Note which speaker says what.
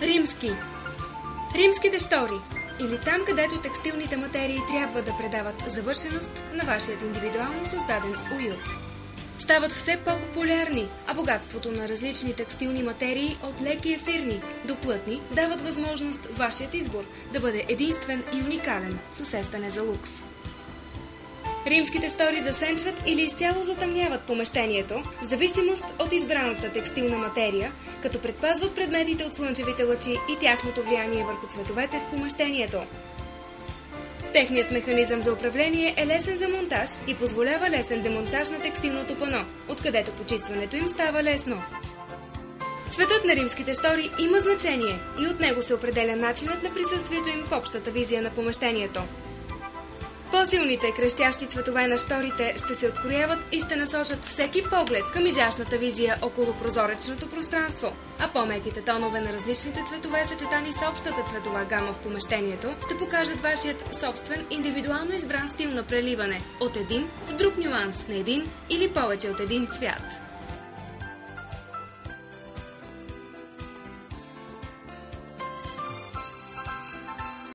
Speaker 1: Римски. Римските штори, или там, където текстилните материи трябва да предават завършеност на вашият индивидуално създаден уют. Стават все по-популярни, а богатството на различни текстилни материи от леки ефирни до плътни дават възможност вашият избор да бъде единствен и уникален с усещане за лукс. Римските штори засенчват или изцяло затъмняват помещението, в зависимост от избраната текстилна материя, като предпазват предметите от слънчевите лъчи и тяхното влияние върху цветовете в помещението. Техният механизъм за управление е лесен за монтаж и позволява лесен демонтаж на текстилното пано, откъдето почистването им става лесно. Цветът на римските штори има значение и от него се определя начинът на присъствието им в общата визия на помещението. По-силните крещящи цветове на шторите ще се открояват и ще насочат всеки поглед към изящната визия около прозоречното пространство, а по-меките тонове на различните цветове, съчетани с общата цветова гама в помещението, ще покажат вашият собствен индивидуално избран стил на преливане от един в друг нюанс на един или повече от един цвят.